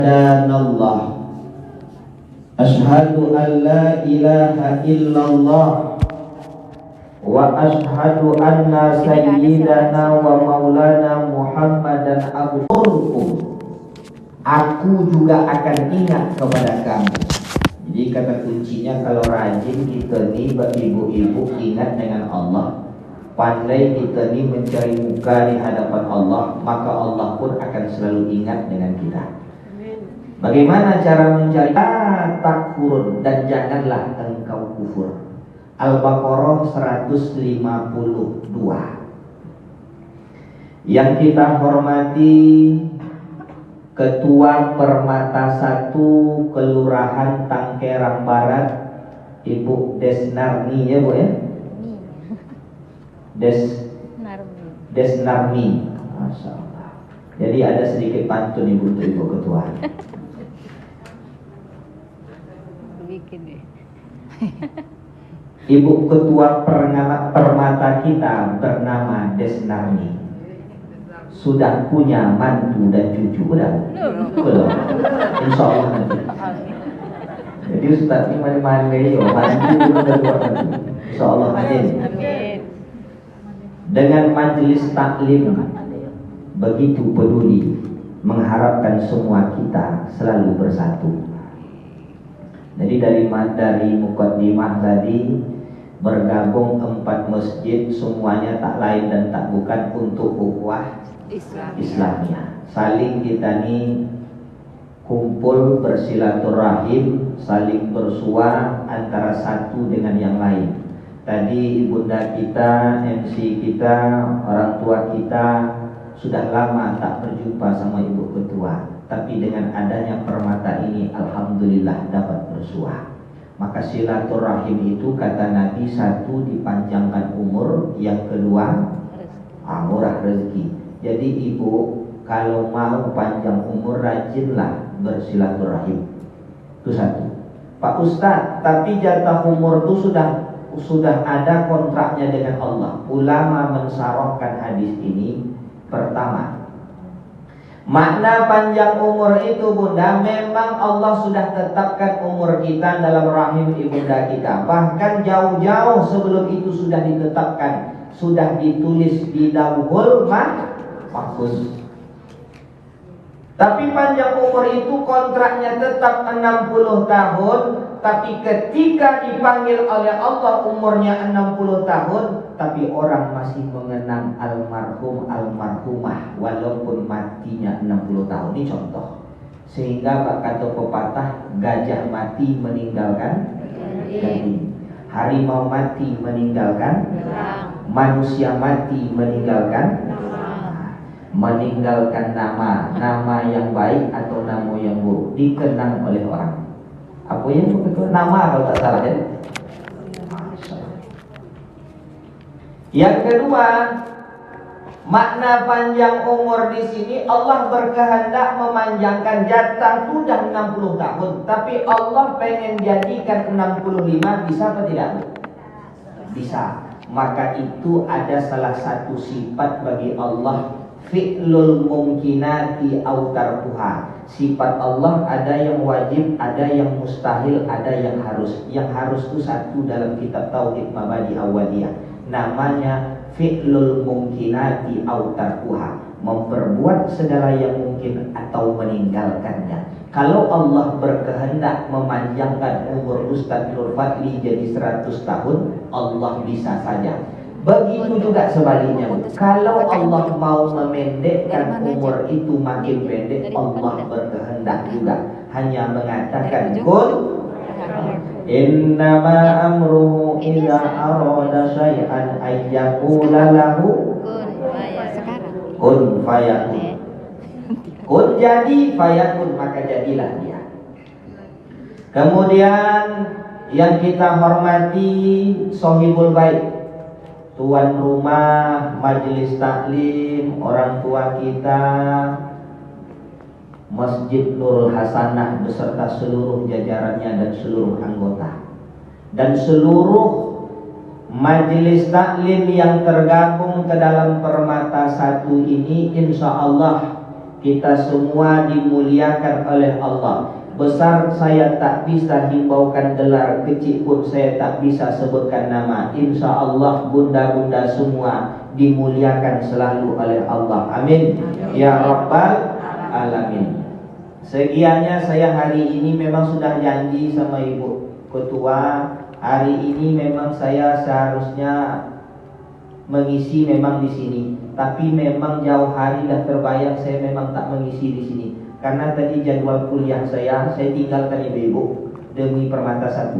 Allah. Asyhadu an la ilaha illallah wa asyhadu anna sayyidana wa maulana Muhammadan abduhu. Aku juga akan ingat kepada kamu. Jadi kata kuncinya kalau rajin kita nih ibu-ibu ingat dengan Allah, pandai kita nih mencari muka di hadapan Allah, maka Allah pun akan selalu ingat dengan kita. Bagaimana cara mencari? Takfurun, dan janganlah engkau kufur. Al-Baqarah 152. Yang kita hormati Ketua Permata 1 Kelurahan Tangkerang Barat, Ibu Desnarmi ya Bu ya? Desnarmi. Masya Allah. Jadi ada sedikit pantun Ibu untuk Ibu Ketua. Ibu Ketua Permata kita bernama Desnarmi. Sudah punya mantu dan cucu belum? Insya Allah nanti. Jadi Ustaz ini mana-mana yo mantu dan mantu. Insya Allah amin. Dengan majelis taklim begitu peduli, mengharapkan semua kita selalu bersatu. Jadi dari mukaddimah tadi bergabung 4 masjid, semuanya tak lain dan tak bukan untuk ukhuwah Islamiyah. Saling kita nih kumpul bersilaturahim, saling bersua antara satu dengan yang lain. Tadi ibunda kita, MC kita, orang tua kita sudah lama tak berjumpa sama Ibu Ketua, tapi dengan adanya Permata ini alhamdulillah dapat bersua. Maka silaturahim itu kata Nabi, satu dipanjangkan umur, yang kedua murah rezeki. Jadi ibu kalau mau panjang umur rajinlah bersilaturahim. Itu satu. Pak Ustadz, tapi jatah umur itu sudah ada kontraknya dengan Allah. Ulama mensyaratkan hadis ini. Pertama, makna panjang umur itu bunda, memang Allah sudah tetapkan umur kita dalam rahim ibunda kita. Bahkan jauh-jauh sebelum itu sudah ditetapkan, sudah ditulis di Lauhul Mahfuz. Tapi panjang umur itu kontraknya tetap 60 tahun. Tapi ketika dipanggil oleh Allah umurnya 60 tahun, tapi orang masih mengenang almarhum almarhumah walaupun matinya 60 tahun. Ini contoh. Sehingga kata pepatah, gajah mati meninggalkan gading, harimau mati meninggalkan, manusia mati meninggalkan nama yang baik atau nama yang buruk dikenang oleh orang. Apa yang betul nama kalau tak salah ya? Yang kedua, makna panjang umur di sini Allah berkehendak memanjangkan jatah sudah 60 tahun, tapi Allah pengen jadikan 65, bisa apa tidak? Bisa. Maka itu ada salah satu sifat bagi Allah, fi'lul mungkinati au tarkuha. Sifat Allah ada yang wajib, ada yang mustahil, ada yang harus. Yang harus itu satu dalam kitab Tauhid Mabadi Awaliyah, namanya fi'lul mungkinati au tarkuha, memperbuat segala yang mungkin atau meninggalkannya. Kalau Allah berkehendak memanjangkan umur Ustaz Nur Fadli jadi 100 tahun, Allah bisa saja. Begitu juga sebaliknya. Kalau Allah mau memendekkan umur itu makin pendek, Allah berkehendak juga. Hanya mengatakan kun, innama amruhu idza arada syai'an ayyaqula lahu kun fayakun. Kun jadi, fayakun maka jadilah dia. Kemudian yang kita hormati Sohibul Bait, tuan rumah majelis taklim, orang tua kita Masjid Nurul Hasanah beserta seluruh jajarannya dan seluruh anggota, dan seluruh majelis taklim yang tergabung ke dalam Permata 1 ini, insya Allah Kita semua dimuliakan oleh Allah. Besar saya tak bisa himbaukan gelar, kecil pun saya tak bisa sebutkan nama. Insya Allah bunda-bunda semua dimuliakan selalu oleh Allah. Amin. Ya Rabbal Alamin. Sekiannya saya hari ini memang sudah janji sama Ibu Ketua. Hari ini memang saya seharusnya mengisi memang di sini, tapi memang jauh hari dah terbayang saya memang tak mengisi di sini. Karena tadi jadwal kuliah saya tinggalkan ibu-ibu demi Permata 1.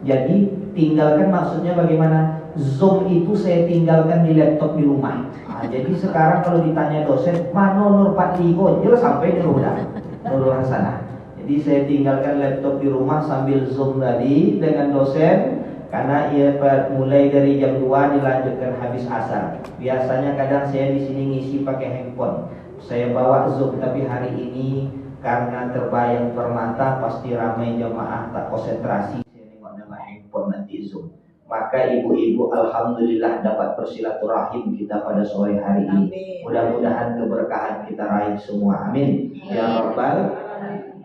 Jadi tinggalkan maksudnya bagaimana? Zoom itu saya tinggalkan di laptop di rumah. Jadi sekarang kalau ditanya dosen, mana Nur Patligo? Jelas sampai di rumah Nurul Hasanah. Jadi saya tinggalkan laptop di rumah sambil Zoom tadi dengan dosen. Karena ia mulai dari jam 2 dilanjutkan habis asar. Biasanya kadang saya di sini ngisi pakai handphone. Saya bawa Zoom, tapi hari ini karena terbayang Permata pasti ramai jamaah tak konsentrasi. Saya nengok nama handphone nanti Zoom. Maka ibu-ibu alhamdulillah dapat bersilaturahim kita pada sore hari ini. Mudah-mudahan keberkahan kita raih semua. Amin. Ya Rabbal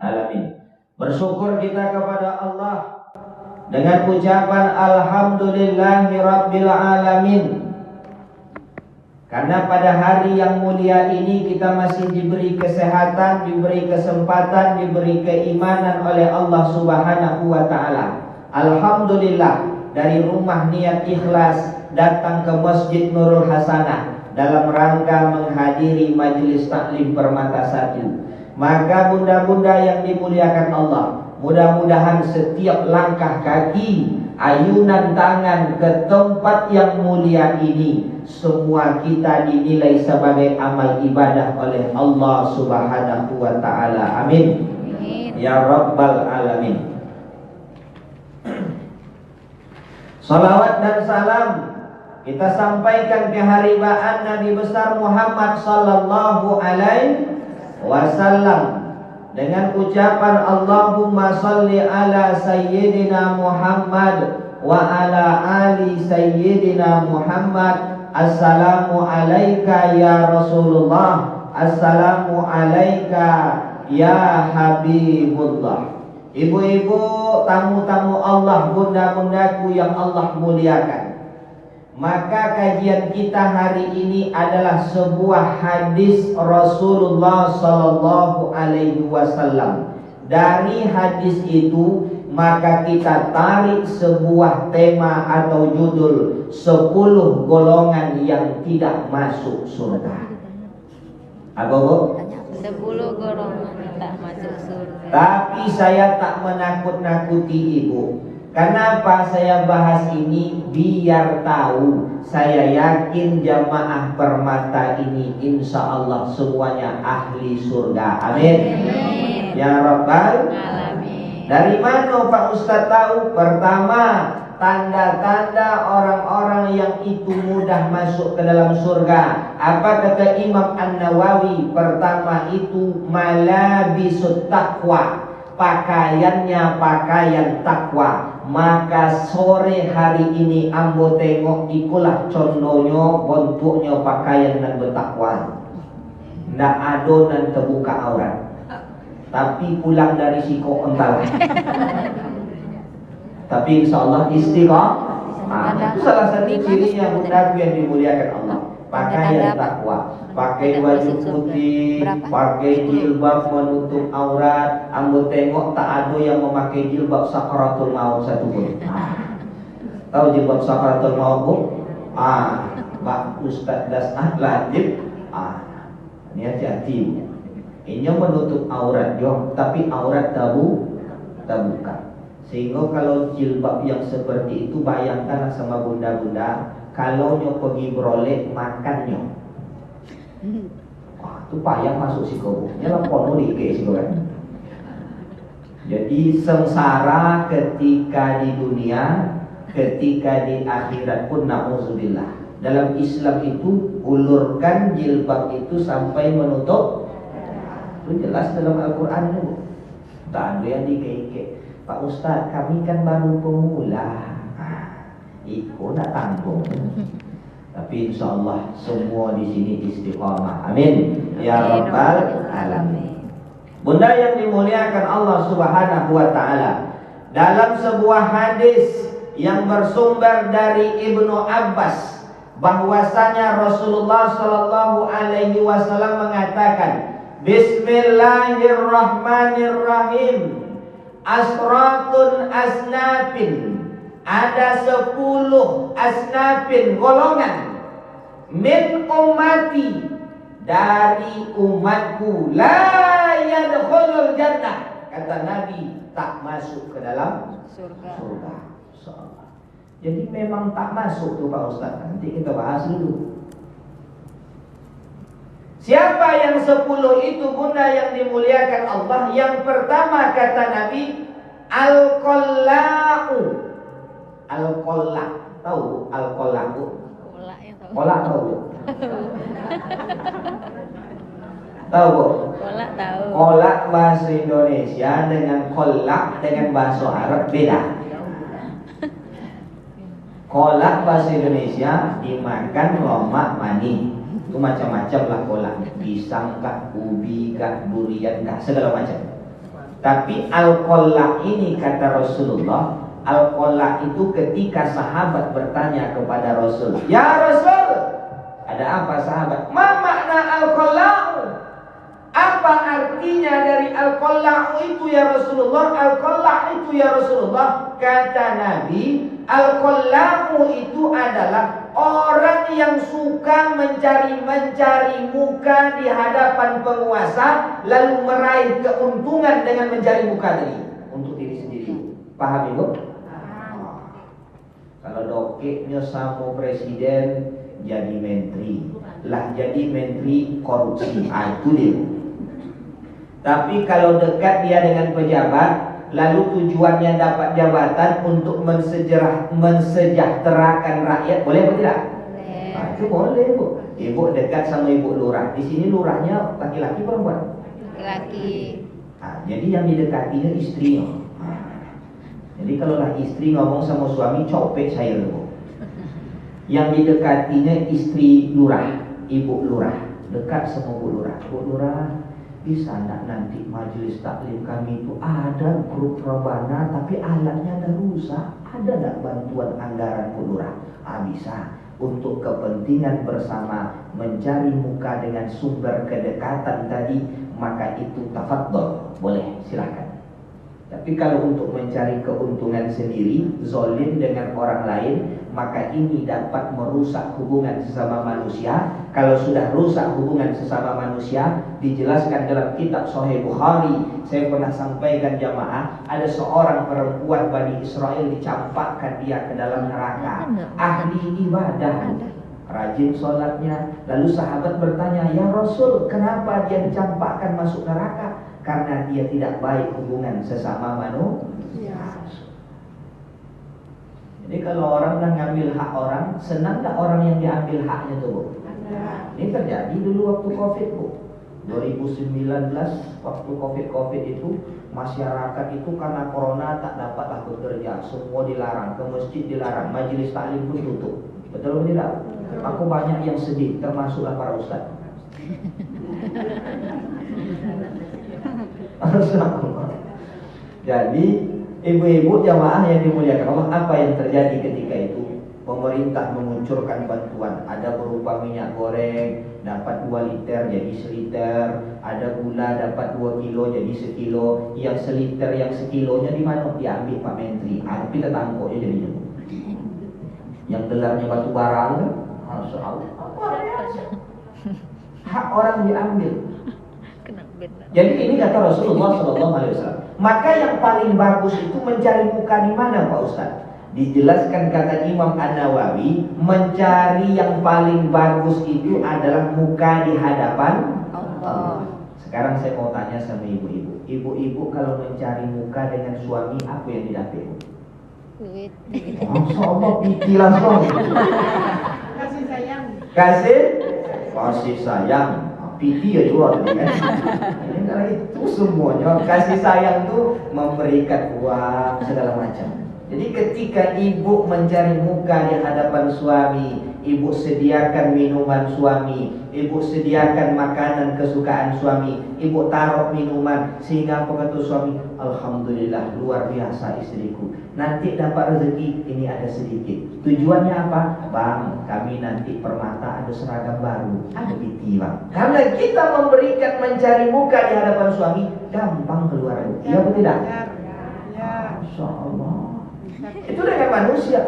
Alamin. Bersyukur kita kepada Allah dengan ucapan Alhamdulillahirabbil alamin. Karena pada hari yang mulia ini kita masih diberi kesehatan, diberi kesempatan, diberi keimanan oleh Allah Subhanahu wa taala. Alhamdulillah, dari rumah niat ikhlas datang ke Masjid Nurul Hasanah dalam rangka menghadiri majelis taklim Permata 1. Maka bunda-bunda yang dimuliakan Allah, mudah-mudahan setiap langkah kaki, ayunan tangan ke tempat yang mulia ini, semua kita dinilai sebagai amal ibadah oleh Allah Subhanahu wa taala. Amin. Ya Rabbal Alamin. Salawat dan salam kita sampaikan keharibaan Nabi besar Muhammad sallallahu alaihi wasallam dengan ucapan Allahumma salli ala sayyidina Muhammad wa ala ali sayyidina Muhammad. Assalamu alayka ya Rasulullah, assalamu alayka ya Habibullah. Ibu-ibu, tamu-tamu Allah, bunda-bundaku yang Allah muliakan, maka kajian kita hari ini adalah sebuah hadis Rasulullah sallallahu alaihi wasallam. Dari hadis itu maka kita tarik sebuah tema atau judul 10 golongan yang tidak masuk surga. Apa Bu? 10 golongan tak masuk surga. Tapi saya tak menakut-nakuti ibu. Kenapa saya bahas ini? Biar tahu, saya yakin jamaah Permata ini insya Allah semuanya ahli surga. Amin. Ya Rabbal Alamin. Dari mana Pak Ustadz tahu? Pertama, tanda-tanda orang-orang yang itu mudah masuk ke dalam surga. Apa kata Imam An-Nawawi? Pertama itu malabisut taqwa, pakaiannya pakaian takwa. Maka sore hari ini ambo tengok ikulah condohnya bentuknya pakaian dan bertakwa. Ndak adonan terbuka aurat, tapi pulang dari siko ental. Tapi insya Allah istiqomah. Itu salah satu cirinya bunda yang dimuliakan Allah. Pakaian takwa, pakai baju putih, pakai jilbab menutup aurat. Ambo tengok tak ada yang memakai jilbab sakaratul maut satu pun. Tahu jilbab sakaratul maut Bu? Pak Ustadz das lanjut. Ini hati-hati. Ini menutup aurat jo, tapi aurat terbuka. Sehingga kalau jilbab yang seperti itu, bayangkan sama bunda-bunda, kalau nyo pergi beroleh makannya, itu payah masuk psikobu. Nyalah pono dike sih kan. Jadi sengsara ketika di dunia, ketika di akhirat pun na'udzubillah. Dalam Islam itu ulurkan jilbab itu sampai menutup. Itu jelas dalam Al-Quran itu. Tak ada yang dike-ike. Pak Ustadz, kami kan baru pemula. Iko nak tanggung. Tapi insya Allah semua di sini istiqamah. Amin. Ya Rabbal Alamin. Bunda yang dimuliakan Allah Subhanahu wa Ta'ala, dalam sebuah hadis yang bersumber dari Ibnu Abbas, bahwasanya Rasulullah Sallallahu Alaihi Wasallam mengatakan, Bismillahirrahmanirrahim. Asratun asnafin, ada 10 asnafin golongan, min ummati, dari umatku, la yadkhulul jannah, kata Nabi, tak masuk ke dalam surga. Jadi memang tak masuk tuh Pak Ustaz. Nanti kita bahas dulu. Siapa yang 10 itu bunda yang dimuliakan Allah? Yang pertama kata Nabi, Al-Qallau. Al-Qalla. Tahu Al-Qallau? Kolak tahu? Tahu Bu? Kolak tahu. Kolak bahasa Indonesia dengan kolak dengan bahasa Arab beda. Kolak bahasa Indonesia dimakan lemak mani. Itu macam-macam lah kolak, pisang kah, ubi kah, durian kah, segala macam. Tapi al-qalla ini kata Rasulullah, al-qalla itu ketika sahabat bertanya kepada Rasul, ya Rasul, ada apa sahabat? Ma makna al-qalla? Apa artinya dari al-qalla itu ya Rasulullah? Al-qalla itu ya Rasulullah, kata Nabi, al-qalla itu adalah orang yang suka mencari muka di hadapan penguasa, lalu meraih keuntungan dengan mencari muka tadi untuk diri sendiri. Paham Ibu? Kalau dokeknya sama presiden jadi menteri, lah jadi menteri korupsi, itu dia. Tapi kalau dekat dia dengan pejabat, lalu tujuannya dapat jabatan untuk mensejahterakan rakyat, boleh atau tidak? Boleh. Nah, itu boleh Bu. Ibu dekat sama ibu lurah. Di sini lurahnya laki-laki perempuan? Laki. Nah, jadi yang didekatinya istrinya. Jadi kalau lah istri ngomong sama suami, copet saya Bu. Yang didekatinya istri lurah, ibu lurah, dekat sama Bu lurah. Bu lurah, bisa enggak nanti majelis taklim kami itu ada grup rebana tapi alatnya ada rusak, ada enggak bantuan anggaran Bu lurah? Bisa. Untuk kepentingan bersama mencari muka dengan sumber kedekatan tadi, maka itu tafadhol, boleh, silakan. Tapi kalau untuk mencari keuntungan sendiri, zolim dengan orang lain, maka ini dapat merusak hubungan sesama manusia. Kalau sudah rusak hubungan sesama manusia, dijelaskan dalam kitab Sahih Bukhari, saya pernah sampaikan jamaah, ada seorang perempuan Bani Israel dicampakkan dia ke dalam neraka. Ahli ibadah, rajin sholatnya. Lalu sahabat bertanya, ya Rasul, kenapa dia dicampakkan masuk neraka? Karena dia tidak baik hubungan sesama manusia. Jadi kalau orang dah ngambil hak orang, senang tak orang yang diambil haknya tuh Bu? Ini terjadi dulu waktu Covid Bu. 2019 waktu Covid itu, masyarakat itu karena corona tak dapatlah bekerja, semua dilarang, ke masjid dilarang, majelis taklim pun tutup. Betul atau tidak? Aku banyak yang sedih, termasuklah para ustaz. Jadi ibu-ibu jamaah yang dimuliakan Allah, apa yang terjadi ketika itu? Pemerintah memunculkan bantuan, ada berupa minyak goreng dapat 2 liter jadi 1 liter, ada gula dapat 2 kilo jadi 1 kilo, yang 1 liter yang 1 kilonya di mana? Diambil Pak Menteri, tapi tetangkonya jadinya. Yang gelarnya batu bara kan? Masya Allah, hak orang diambil. Jadi ini kata Rasulullah SAW. Maka yang paling bagus itu mencari muka di mana Pak Ustaz? Dijelaskan kata Imam An-Nawawi, mencari yang paling bagus itu adalah muka di hadapan Allah. Sekarang saya mau tanya sama ibu-ibu. Ibu-ibu kalau mencari muka dengan suami, apa yang didapat? Duit. Masya Allah, piti langsung. Kasih sayang. Kasih sayang. Piti ya juga kan. Itu semuanya kasih sayang tuh memberikan uang segala macam. Jadi ketika ibu mencari muka di hadapan suami, ibu sediakan minuman suami, ibu sediakan makanan kesukaan suami, ibu taruh minuman sehingga apa kata suami, alhamdulillah luar biasa istriku. Nanti dapat rezeki ini ada sedikit. Tujuannya apa? Bang, kami nanti permata ada seragam baru. Ada biti bang. Karena kita memberikan mencari muka di hadapan suami, gampang keluar. Iya atau tidak? Masya Allah. Itu dengan manusia.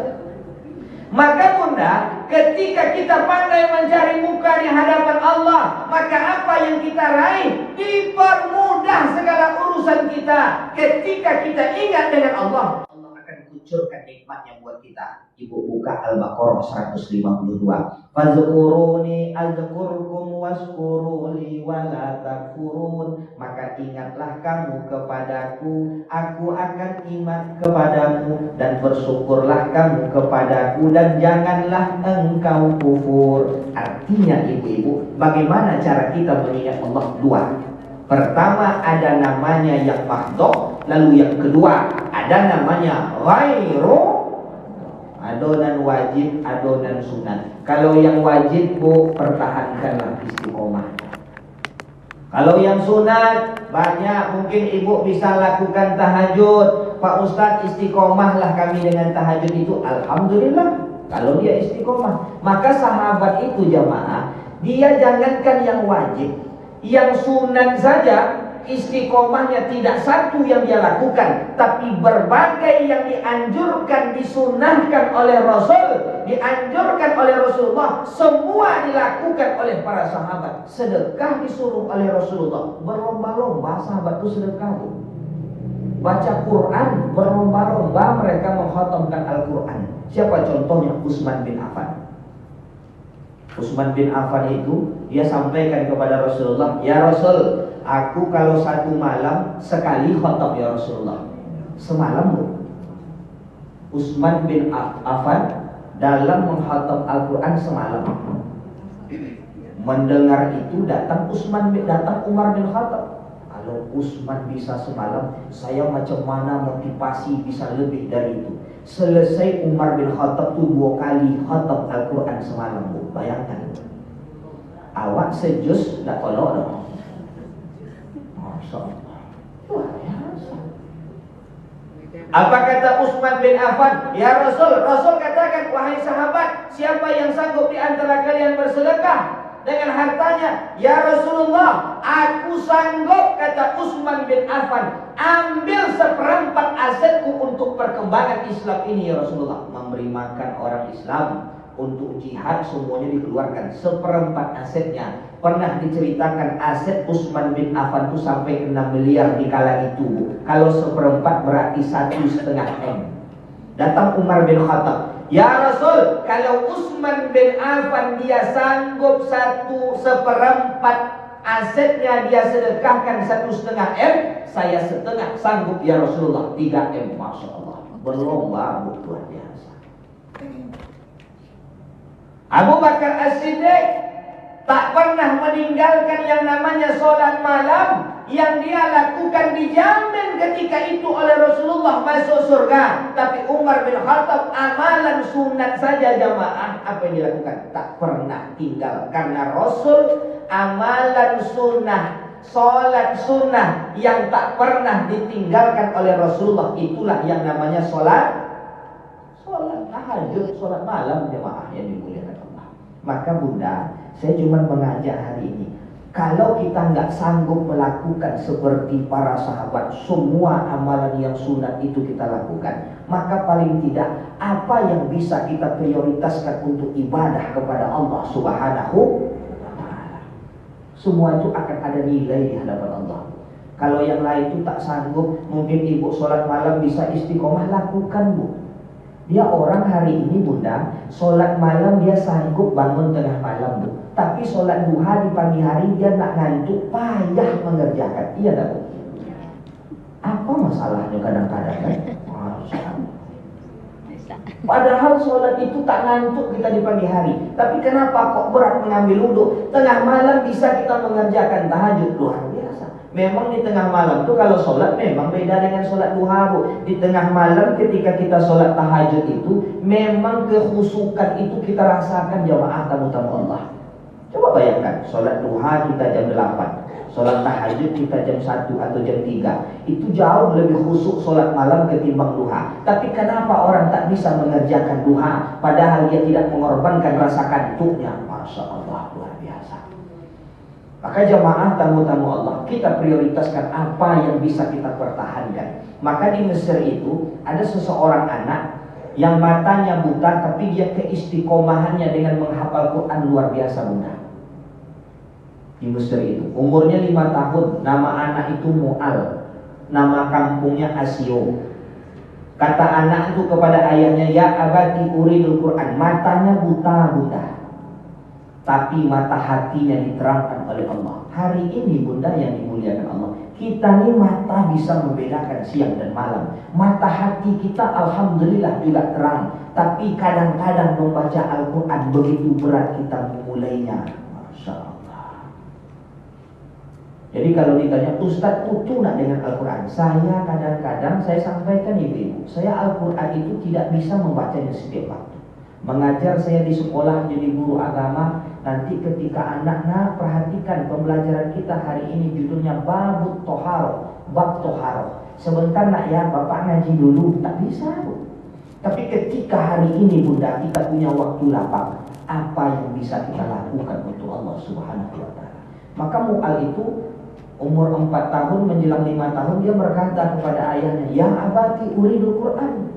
Maka bunda, ketika kita pandai mencari muka di hadapan Allah, maka apa yang kita raih dipermudah segala urusan kita. Ketika kita ingat dengan Allah, Allah akan kucurkan nikmatnya buat kita. Ibu buka Al-Baqarah 152. Fazkuruni azkurkum waskuruli wala takfurun. Maka ingatlah kamu kepadaku, aku akan ingat kepadamu, dan bersyukurlah kamu kepadaku, dan janganlah engkau kufur. Artinya ibu-ibu, bagaimana cara kita mengingat Allah? Dua. Pertama ada namanya yang mahdhuf, lalu yang kedua ada namanya ghairu, adonan wajib, adonan sunat. Kalau yang wajib bu, pertahankanlah istiqomah. Kalau yang sunat, banyak mungkin ibu bisa lakukan tahajud. Pak Ustadz, istiqomahlah kami dengan tahajud itu. Alhamdulillah, kalau dia istiqomah. Maka sahabat itu jamaah, dia jangankan yang wajib, yang sunat saja istiqomahnya tidak satu yang dia lakukan, tapi berbagai yang dianjurkan, disunahkan oleh Rasul, dianjurkan oleh Rasulullah, semua dilakukan oleh para sahabat. Sedekah disuruh oleh Rasulullah, berlomba-lomba sahabat itu sedekah. Baca Quran, berlomba-lomba mereka mengkhatamkan Al-Quran. Siapa contohnya? Utsman bin Affan. Utsman bin Affan itu dia sampaikan kepada Rasulullah, ya Rasul, aku kalau satu malam sekali khatam ya Rasulullah. Semalam bu. Utsman bin Affan dalam mengkhatam Al-Quran semalam. Mendengar itu datang Umar bin Khattab. Kalau Utsman bisa semalam, saya macam mana motivasi bisa lebih dari itu. Selesai Umar bin Khattab itu 2 kali khatam Al-Quran semalam bu. Bayangkan, awak sejus tak kolok dong. Masya Allah, luar biasa. Apa kata Utsman bin Affan? Ya Rasul, Rasul katakan, wahai sahabat, siapa yang sanggup di antara kalian bersedekah dengan hartanya? Ya Rasulullah, aku sanggup, kata Utsman bin Affan, ambil 1/4 asetku untuk perkembangan Islam ini ya Rasulullah. Memberi makan orang Islam, untuk jihad semuanya dikeluarkan, 1/4 asetnya. Pernah diceritakan aset Utsman bin Affan itu sampai 6 miliar di kala itu. Kalau 1/4 berarti 1,5 M. Datang Umar bin Khattab, ya Rasul, kalau Utsman bin Affan dia sanggup 1/4 asetnya dia sedekahkan 1,5 M, saya setengah sanggup ya Rasulullah, 3 M. Masya Allah, berlomba luar biasa. Abu Bakar As-Siddiq tak pernah meninggalkan yang namanya sholat malam, yang dia lakukan dijamin ketika itu oleh Rasulullah masuk surga. Tapi Umar bin Khattab amalan sunat saja jamaah, apa yang dilakukan? Tak pernah tinggal. Karena Rasul amalan sunnah, sholat sunnah yang tak pernah ditinggalkan oleh Rasulullah, itulah yang namanya sholat tahajud, sholat malam jamaah yang dimuliakan Allah. Maka bunda, saya cuma mengajak hari ini, kalau kita nggak sanggup melakukan seperti para sahabat, semua amalan yang sunat itu kita lakukan, maka paling tidak apa yang bisa kita prioritaskan untuk ibadah kepada Allah Subhanahu wa ta'ala, semua itu akan ada nilai di hadapan Allah. Kalau yang lain itu tak sanggup, mungkin ibu sholat malam bisa istiqomah, lakukan bu. Dia orang hari ini bunda, sholat malam dia sanggup bangun tengah malam bu. Tapi sholat duha di pagi hari dia nak ngantuk, payah mengerjakan. Iya tak bu? Apa masalahnya kadang-kadang kan? Padahal sholat itu tak ngantuk kita di pagi hari. Tapi kenapa kok berat mengambil wudhu? Tengah malam bisa kita mengerjakan tahajud, luar biasa. Memang di tengah malam tuh kalau sholat memang beda dengan sholat duha, Bu. Di tengah malam ketika kita sholat tahajud itu memang kekhusukan itu kita rasakan jamaah tamu-tamu Allah. Coba bayangkan, sholat duha kita jam 8, sholat tahajud kita jam 1 atau jam 3. Itu jauh lebih khusyuk sholat malam ketimbang duha. Tapi kenapa orang tak bisa mengerjakan duha padahal dia tidak mengorbankan rasa kantuknya? Masya Allah, luar biasa. Maka jamaah tamu-tamu Allah, kita prioritaskan apa yang bisa kita pertahankan. Maka di Mesir itu ada seseorang anak yang matanya buta, tapi dia keistiqomahannya dengan menghafal Quran luar biasa, Bunda. Di Mesir itu umurnya 5 tahun, nama anak itu Mu'al, nama kampungnya Asio. Kata anak itu kepada ayahnya, ya abati uridul Quran. Matanya buta, Bunda, tapi mata hatinya diterangkan oleh Allah. Hari ini, Bunda yang dimuliakan Allah, kita nih mata bisa membedakan siang dan malam. Mata hati kita alhamdulillah juga terang. Tapi kadang-kadang membaca Al-Quran begitu berat kita memulainya. Masya Allah. Jadi kalau ditanya, Ustadz utuh nak dengan Al-Quran? Saya kadang-kadang saya sampaikan ibu-ibu, saya Al-Quran itu tidak bisa membacanya setiap waktu. Mengajar saya di sekolah jadi guru agama, nanti ketika anak-anak perhatikan pembelajaran kita hari ini judulnya Babut Toharo, Bab Toharo. Sebentar nak ya, Bapak ngaji dulu, tak bisa, Bu. Tapi ketika hari ini, Bunda, kita punya waktu lapang, apa yang bisa kita lakukan untuk Allah Subhanahu wa Ta'ala? Maka Mu'al itu umur 4 tahun menjelang 5 tahun dia berkata kepada ayahnya, ya abati uridul Quran.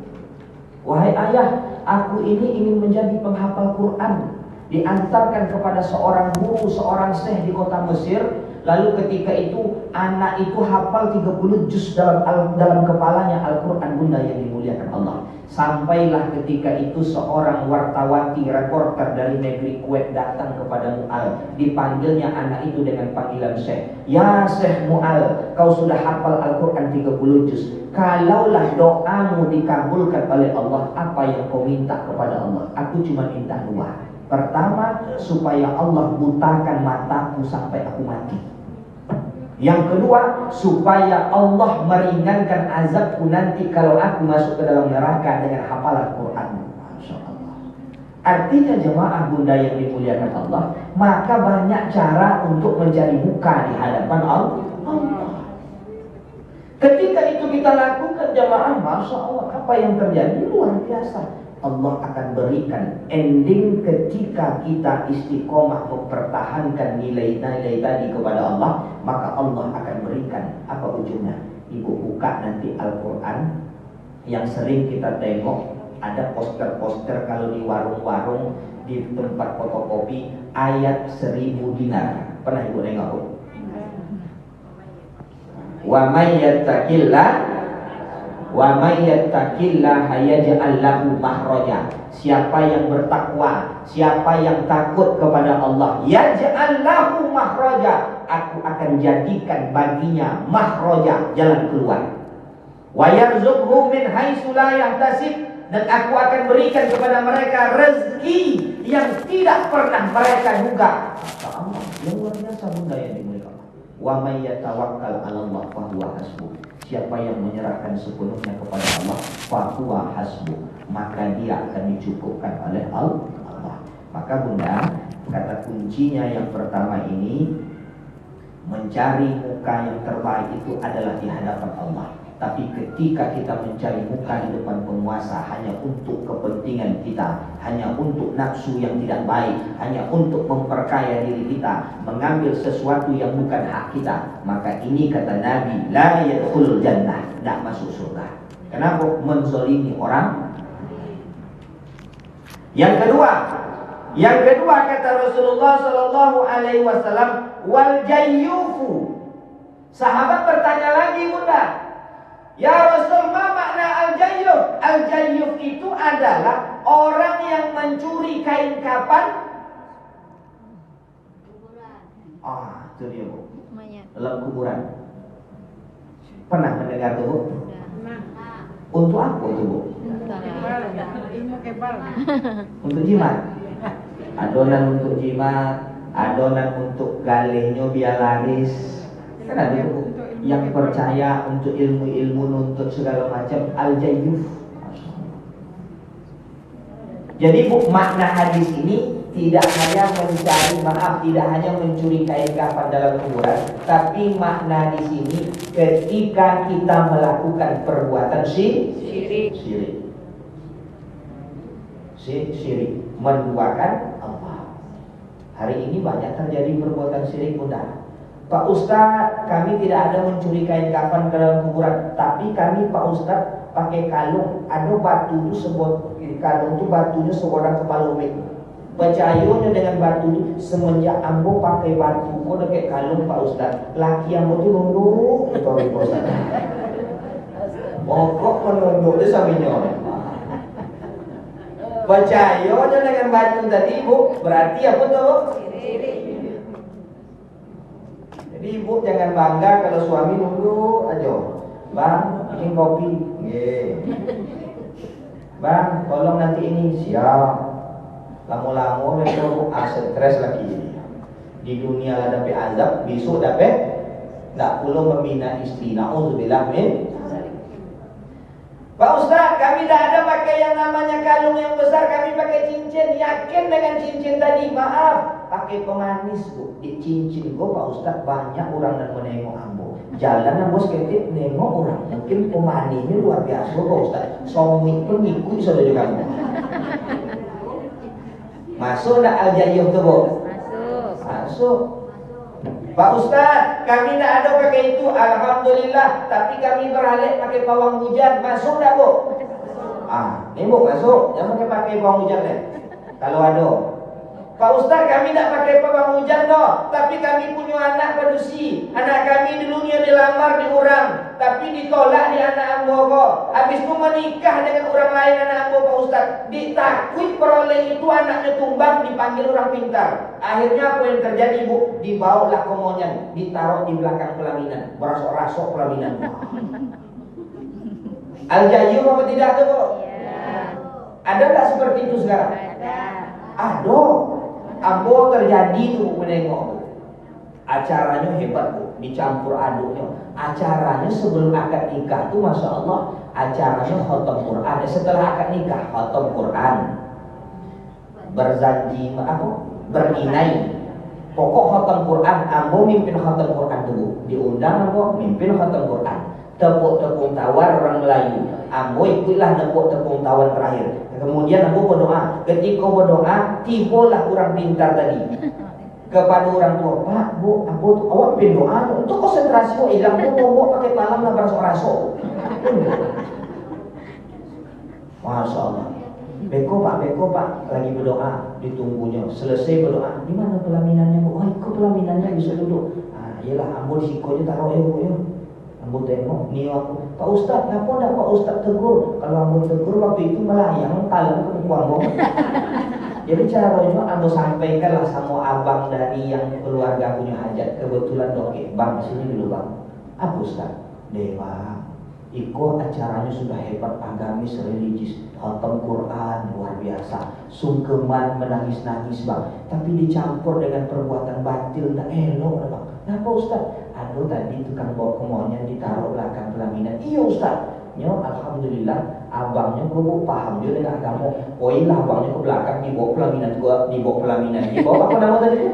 Wahai ayah, aku ini ingin menjadi penghafal Quran. Diantarkan kepada seorang guru, seorang syekh di kota Mesir. Lalu ketika itu anak itu hafal 30 juz dalam kepalanya Al-Quran, Bunda yang dimuliakan Allah. Sampailah ketika itu seorang wartawati, reporter dari negeri Kuwait datang kepada Mu'al. Dipanggilnya anak itu dengan panggilan Syekh. Ya Syekh Mu'al, kau sudah hafal Al-Quran 30 juz. Kalaulah doamu dikabulkan oleh Allah, apa yang kau minta kepada Allah? Aku cuma minta 2. Pertama, supaya Allah butakan mataku sampai aku mati. Yang kedua, supaya Allah meringankan azabku nanti kalau aku masuk ke dalam neraka dengan hafalan Quran. Masya Allah. Artinya jemaah Bunda yang dimuliakan Allah, maka banyak cara untuk mencari muka di hadapan Allah. Ketika itu kita lakukan jemaah, Masya Allah, apa yang terjadi luar biasa. Allah akan berikan ending ketika kita istiqomah mempertahankan nilai-nilai tadi kepada Allah, maka Allah akan berikan apa ujungnya. Ibu buka nanti Al-Quran yang sering kita tengok, ada poster-poster kalau di warung-warung, di tempat fotokopi, ayat 1000 dinar. Pernah ibu tengok? Wa may yattaqillah wa may yattaqillaha yaj'al lahu makhraja. Siapa yang bertakwa, siapa yang takut kepada Allah, yaj'al lahu makhraja, aku akan jadikan baginya makhraja, jalan keluar. Wa yarzuqhu min haitsu la yahtasib, dan aku akan berikan kepada mereka rezeki yang tidak pernah mereka duga. Allah, yang luar biasa Bunda yang dimuliakan Allah. Wa may yatawakkal 'ala Allah fa huwa hasbuh. Siapa yang menyerahkan sepenuhnya kepada Allah, fahuwa hasbuh, maka dia akan dicukupkan oleh Allah. Maka Bunda, kata kuncinya yang pertama ini, mencari muka yang terbaik itu adalah di hadapan Allah. Tapi ketika kita mencari muka di depan penguasa hanya untuk kepentingan kita, hanya untuk nafsu yang tidak baik, hanya untuk memperkaya diri kita, mengambil sesuatu yang bukan hak kita, maka ini kata Nabi, la yadkhulul jannah, tidak masuk surga. Kenapa? Menzolimi orang. Yang kedua kata Rasulullah Sallallahu Alaihi Wasallam, wal jayyufu. Sahabat bertanya lagi, Bunda, ya Rasul, ma makna al-jayyuf? Al-jayyuf itu adalah orang yang mencuri kain kapan? Ah, itu dia, Bu. Dalam kuburan. Pernah mendengar tuh, Bu? Untuk apa tuh, Bu? Untuk jimat. Adonan untuk jimat, adonan untuk galihnya biar laris. Kan ada tuh yang percaya untuk ilmu-ilmu nuntut segala macam al-jayyuf. Jadi makna hadis ini tidak hanya mencari tidak hanya mencuri kain kafan dalam kuburan, tapi makna di sini ketika kita melakukan perbuatan syirik, menduakan Allah. Hari ini banyak terjadi perbuatan syirik mudah. Pak Ustadz, kami tidak ada mencuri kain kafan ke dalam kuburan, tapi kami Pak Ustadz pakai kalung, ada batu itu kalung itu batunya seorang kepala umik. Percayanya dengan batu itu semenjak ambo pakai batu, kok dekat kalung Pak Ustadz, laki ambo itu nunduk itu Pak Ustadz. Pokok menunduk itu sampingnya. Percayanya dengan batu tadi Bu, berarti apa tuh? Jadi ibu jangan bangga kalau suami nunduk aja. Bang, bikin kopi. Bang, tolong nanti ini. Siap. Lama-lama mereka stres lagi. Di dunia lah dapat azab, besok dapat tak perlu membina istri. Na'udzubillah min. Pak Ustaz, kami tak ada pakai yang namanya kalung yang besar, kami pakai cincin. Yakin dengan cincin tadi? Maaf, pakai pemanis Bu. Di cincin kok Pak Ustaz banyak orang yang menengok ambo. Jalan ambo seketik nengok orang. Mungkin pemanisnya luar biasa Pak Ustaz. Suami pun ngikut saudara juga. Masuk tak al-jayyuf tu Bu? Masuk. Pak Ustaz, kami tak ada pakai itu. Alhamdulillah. Tapi kami beralih pakai pawang hujan. Masuk tak Bu? Ni Bu masuk. Jangan pakai pawang hujan ni. Kalau ada. Pak Ustaz, kami tak pakai pawang hujan dah. Tapi kami punya anak padusi. Anak kami dulunya dilamar di orang, tapi ditolak di anak ambo kok. Habis itu menikah dengan orang lain anak ambo Pak Ustaz. Ditakui peroleh itu anaknya tumbang, dipanggil orang pintar. Akhirnya apa yang terjadi Bu? Dibawalah ke monyan, ditaruh di belakang pelaminan. Berasok-rasok pelaminan. Al-jayyuf apa tidak ada Bu? Ada tak seperti itu sekarang? Ada. Ambo terjadi tuh menengok. Acaranya hebat Bu, dicampur aduknya. Acaranya sebelum akad nikah tuh Masya Allah, acaranya khatam Quran. Setelah akad nikah khatam Quran, berzanji berinai. Pokok khatam Quran, ambo mimpin khatam Quran tuh. Diundang ambo mimpin khatam Quran. Tepuk-tepuk tawar orang Melayu. Ambo ikutlah tepuk-tepuk tawar terakhir. Kemudian ambo berdoa. Ketika berdoa, tibalah orang pintar tadi kepada orang tua. Pak, Bu, ambo tuh awak pin doa tuh. Untuk konsentrasi kok hilang tuh, bawa pakai palang lah berasok-rasok. Masya Allah. Beko Pak, lagi berdoa, ditunggunya. Selesai berdoa, di mana pelaminannya Bu? Oh, ikut pelaminannya bisa duduk. Iyalah, ambo disikonya taruh ya Bu ya. Ambo tengok, ni aku, Pak Ustaz, kenapa tak Pak Ustaz tegur? Kalau ambo tegur waktu itu melayang talang ke muka ambo. Jadi caranya ambo sampaikanlah sama abang dari yang keluarga punya hajat. Kebetulan doke, Bang sini dulu Bang. Apa Ustaz? Dewa, Iko acaranya sudah hebat, agamis, religius, khatam Quran luar biasa, sungkeman menangis-nangis Bang. Tapi dicampur dengan perbuatan batil, tak elok Bang. Kenapa Ustaz? Aduh tadi tukang bawa kemonya ditaruh belakang pelaminan. Iya Ustaz. Alhamdulillah abangnya kok paham dia dengan agama. Oh iya abangnya ke belakang dibawa pelaminan. Dibawa apa nama tadi?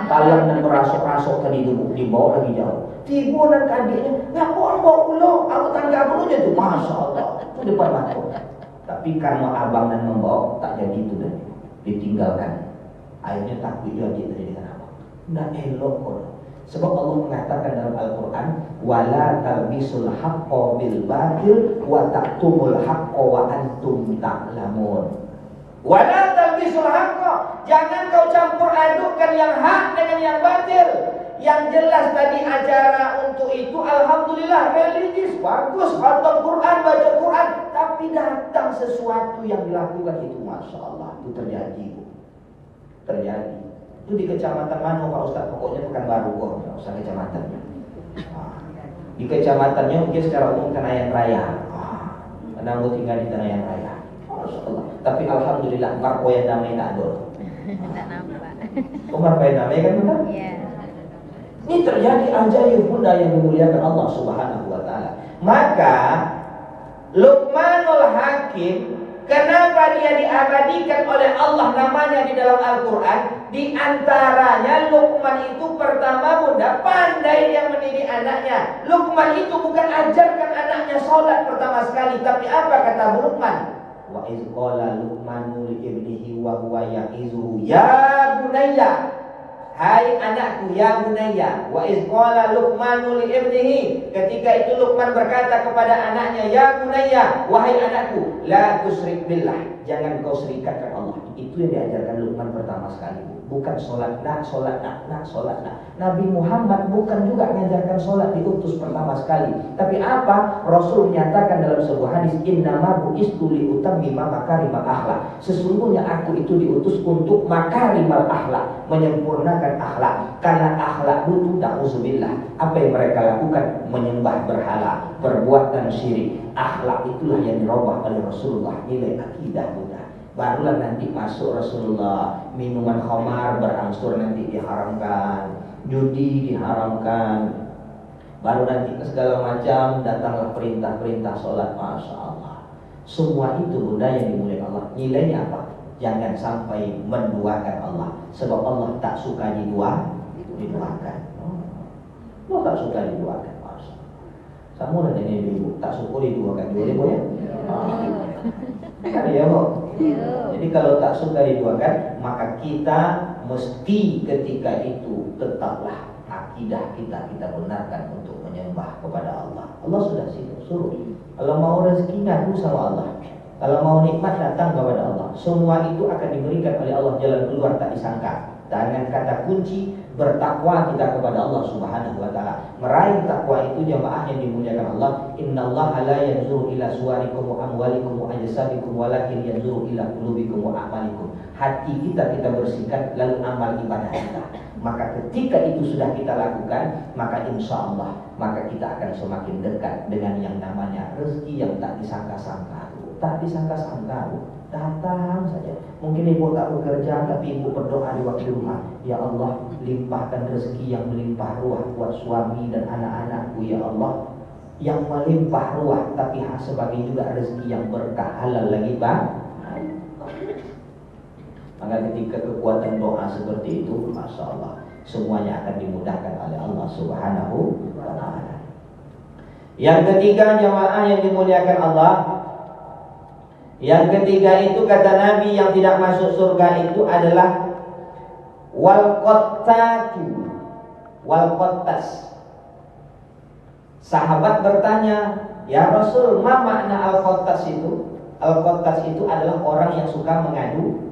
Talang dan merasuk-rasuk tadi itu dibawa lagi jauh. Tiba dan adiknya, ngapa orang bawa pulau? Aku tangga pulau tuh, Masya Allah. Itu depan mata. Tapi karena abang dan membawa tak jadi itu dan ditinggalkan. Akhirnya takut dia adik tadi dengan abang. Nggak elok kok. Sebab Allah mengatakan dalam Al-Quran, wala talbisul haqqo bil batil wa taktumul haqqo wa antum ta'lamun. Wala talbisul haqqo, jangan kau campur adukkan yang hak dengan yang batil. Yang jelas tadi acara untuk itu alhamdulillah religius, bagus, khatam Quran, baca Quran, tapi datang sesuatu yang dilakukan itu Masya Allah, itu terjadi Bu. Terjadi. Itu di kecamatan mana Pak Ustaz? Pokoknya Pekanbaru kok, Pak Ustaz kecamatannya. Di kecamatannya mungkin secara umum Tenayan Raya. Karena aku tinggal di Tenayan Raya. Masya Allah. Tapi alhamdulillah Markoya damai tak ada. Tak nampak. Oh Markoya damai kan benar? Iya. Ini terjadi ajaib bunda yang dimuliakan Allah Subhanahu wa taala. Maka Luqmanul Hakim, kenapa dia diabadikan oleh Allah namanya di dalam Al-Quran? Di antaranya Luqman itu pertama bunda pandai yang mendidik anaknya. Luqman itu bukan ajarkan anaknya sholat pertama sekali, tapi apa kata Luqman? Wa iz qala Luqmanu li ibnihi wa huwa ya'izuhu ya bunayya, hai anakku, ya bunayya. Wa iz qala Luqmanu li ibnihi, ketika itu Luqman berkata kepada anaknya, ya bunayya, wahai anakku, la tusyrik billah, jangan kau serikatkan Allah. Itu yang diajarkan Luqman pertama sekali. Bukan sholat nak, sholat nak, sholat nak. Nabi Muhammad bukan juga mengajarkan sholat diutus pertama sekali. Tapi apa? Rasul menyatakan dalam sebuah hadis, innama bu'istu li utammima makarimal akhlak. Sesungguhnya aku itu diutus untuk makarimal akhlak, menyempurnakan akhlak. Karena akhlak itu na'udzubillah, apa yang mereka lakukan? Menyembah berhala, perbuatan syirik. Akhlak itulah yang dirubah oleh Rasulullah, nilai akidah mudah. Barulah nanti masuk Rasulullah, minuman khamar berangsur nanti diharamkan, judi diharamkan, baru nanti ke segala macam datanglah perintah-perintah sholat. Masya Allah. Semua itu bunda yang dimuliakan Allah. Nilainya apa? Jangan sampai menduakan Allah, sebab Allah tak suka diduakan. Allah tak suka diduakan. Masya Allah. Kamu dan ini ibu tak suka diduakan, boleh ya? Kan ya Bu? Jadi kalau tak suka diduakan, maka kita mesti ketika itu tetaplah akidah kita benarkan untuk menyembah kepada Allah. Allah sudah suruh. Kalau mau rezeki ngaku sama Allah, kalau mau nikmat datang kepada Allah. Semua itu akan diberikan oleh Allah, jalan keluar tak disangka. Dengan kata kunci bertakwa kita kepada Allah Subhanahu wa taala. Meraih takwa itu jamaah yang dimuliakan Allah. Innallaha la yanzuru ila suwarikum wa amwalikum wa ajsadikum walakin yanzuru ila qulubikum wa a'malikum. Hati kita bersihkan, lalu amal ibadah kita. Maka ketika itu sudah kita lakukan, maka insya Allah maka kita akan semakin dekat dengan yang namanya rezeki yang tak disangka-sangka. Tak disangka-sangka, datang saja. Mungkin ibu tak bekerja, tapi ibu berdoa di waktu rumah, ya Allah limpahkan rezeki yang melimpah ruah buat suami dan anak-anakku, ya Allah, yang melimpah ruah, tapi sebagai juga rezeki yang berkah, halal lagi bang. Maka ketika kekuatan doa seperti itu, masya Allah, semuanya akan dimudahkan oleh Allah Subhanahu wa taala. Yang ketiga jamaah yang dimuliakan Allah, yang ketiga itu kata Nabi yang tidak masuk surga itu adalah wal qattas. Sahabat bertanya, ya Rasul, ma makna al qattas itu? Al qattas itu adalah orang yang suka mengadu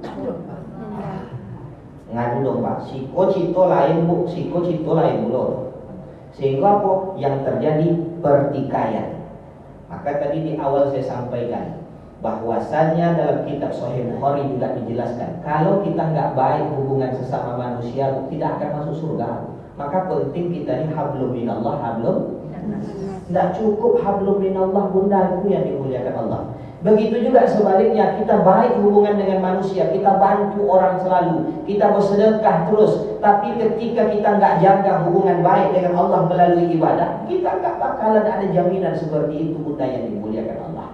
domba. Siko cito lain bu, siko cito lain bu. Sehingga apa? Yang terjadi pertikaian. Maka tadi di awal saya sampaikan bahwasanya dalam kitab Sahih Bukhari juga dijelaskan, kalau kita nggak baik hubungan sesama manusia tidak akan masuk surga. Maka penting kita ini hablum minallah, hablum. Tidak cukup hablum minallah bunda, itu yang dimuliakan Allah. Begitu juga sebaliknya, kita baik hubungan dengan manusia, kita bantu orang selalu, kita bersedekah terus. Tapi ketika kita nggak jaga hubungan baik dengan Allah melalui ibadah, kita nggak bakalan ada jaminan seperti itu bunda yang dimuliakan Allah.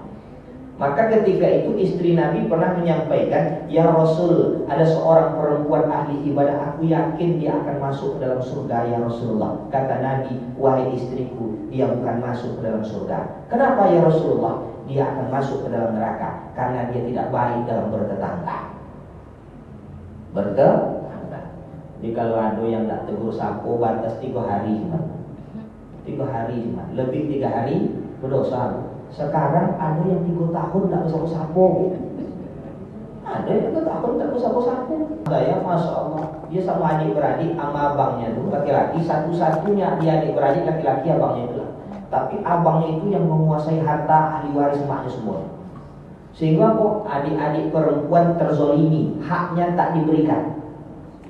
Maka ketika itu istri Nabi pernah menyampaikan, ya Rasul, ada seorang perempuan ahli ibadah, aku yakin dia akan masuk ke dalam surga ya Rasulullah. Kata Nabi, wahai istriku, dia bukan masuk ke dalam surga. Kenapa ya Rasulullah? Dia akan masuk ke dalam neraka karena dia tidak baik dalam bertetangga. Jadi kalau ada yang tak tegur sapu batas 3 hari, 3 hari, lebih 3 hari berdosa. Sekarang ada yang 3 tahun tak bersapu-sapu. Ada yang 3 tahun tak bersapu-sapu. Saya masya Allah, dia sama adik-beradik sama abangnya itu laki-laki, satu-satunya dia adik-beradik laki-laki, abangnya itu lah. Tapi abangnya itu yang menguasai harta ahli waris emaknya semua. Sehingga kok adik-adik perempuan terzolimi, haknya tak diberikan.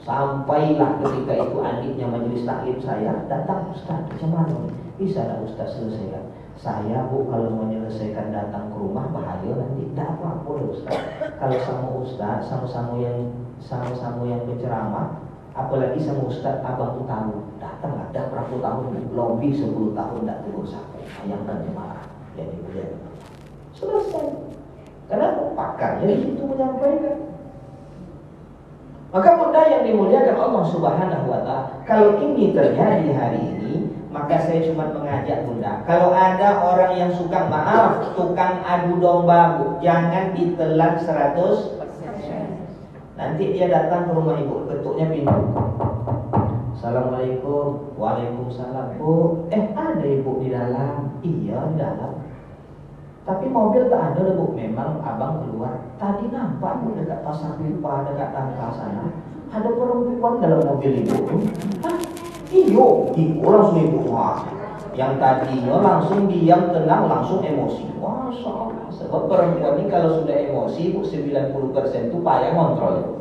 Sampailah ketika itu adiknya majelis taklim saya datang, Ustaz, macam mana? Bisa tak Ustaz selesaikan? Saya bu kalau menyelesaikan datang ke rumah bahaya nanti. Tidak apa-apa Ustaz. Kalau sama Ustaz sama-sama yang berceramah, Apalagi sama Ustaz, abang tuh tahu, datanglah dah berapa tahun, lebih 10 tahun tak tegur sapu, bayangkan jemaah. Jadi kemudian selesai. Kenapa? Pakarnya di situ menyampaikan. Maka bunda yang dimuliakan Allah Subhanahu wa Ta'ala, kalau ini terjadi hari ini, maka saya cuma mengajak bunda, kalau ada orang yang suka maaf, tukang adu domba, Bu, jangan ditelan 100%. Nanti dia datang ke rumah ibu, ketuknya pintu. Assalamualaikum. Waalaikumsalam, Bu. Ada ibu di dalam? Iya, di dalam. Tapi mobil tak ada, Bu. Memang abang keluar. Tadi nampak, Bu, dekat pasar pipa, dekat tangga sana. Ada perempuan dalam mobil ibu. Hah? Iyo, ibu langsung ibu. Wah, yang tadinya langsung diam, tenang, langsung emosi. Masya Allah. Sebab perempuan ini kalau sudah emosi, Bu, 90% itu payah kontrol.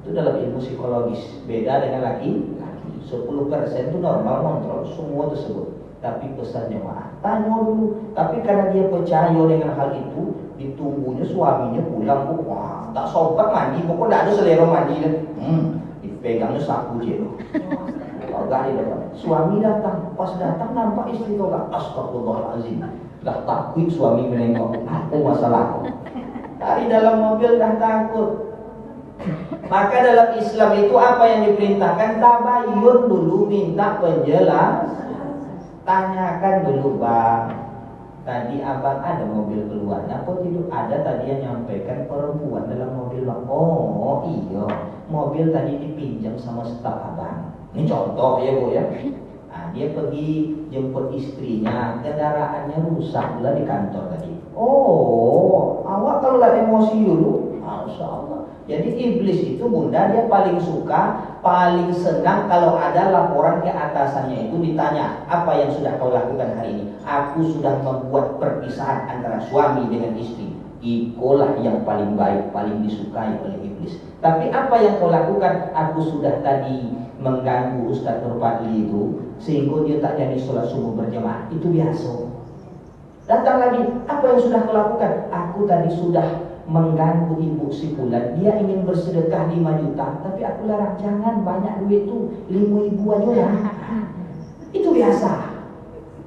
Itu dalam ilmu psikologis. Beda dengan laki. 10% itu normal kontrol semua tersebut. Tapi pesannya mah tanya dulu. Tapi karena dia percaya dengan hal itu, ditunggunya suaminya pulang. Wah, tak sobat mandi, pokoknya tak ada selera mandi kan. Dipegangnya sapu je. Agak di depan. Suami datang, pas datang nampak istri tolak. Astagfirullahaladzim. Dah takut suami menengok. Apa masalahku? Dari dalam mobil dah takut. Maka dalam Islam itu apa yang diperintahkan? Tabayun dulu, minta penjelasan. Tanyakan dulu, Bang, tadi abang ada mobil keluar, apa tidak? Ada tadi yang nyampaikan perempuan dalam mobil, Bang. Oh iya, mobil tadi dipinjam sama staf abang. Ini contoh ya, Bu ya. Nah, dia pergi jemput istrinya, kendaraannya rusak pula di kantor tadi. Oh, awak kalau lah emosi dulu, Masya Allah. Jadi iblis itu bunda dia paling suka, paling senang kalau ada laporan ke atasannya itu ditanya, apa yang sudah kau lakukan hari ini? Aku sudah membuat perpisahan antara suami dengan istri. Itulah yang paling baik, paling disukai oleh iblis. Tapi apa yang kau lakukan? Aku sudah tadi mengganggu Ustaz Nurfadli itu sehingga dia tak jadi sholat subuh berjamaah. Itu biasa. Datang lagi, apa yang sudah kau lakukan? Aku tadi sudah mengganggu ibu si Fulan, dia ingin bersedekah 5 juta, tapi aku larang, jangan banyak duit tuh, 5.000 aja lah. Itu biasa.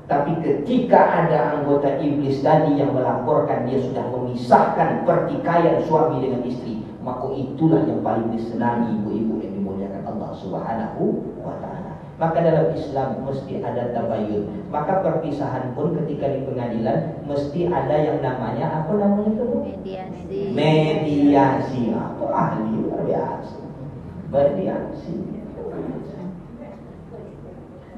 Tapi ketika ada anggota iblis tadi yang melaporkan dia sudah memisahkan pertikaian suami dengan istri, maka itulah yang paling disenangi ibu-ibu yang dimuliakan Allah Subhanahu wa Ta'ala. Maka dalam Islam mesti ada tabayun. Maka perpisahan pun ketika di pengadilan mesti ada yang namanya, apa namanya itu? Mediasi. Mediasi. Apa ahli luar biasa. Mediasi.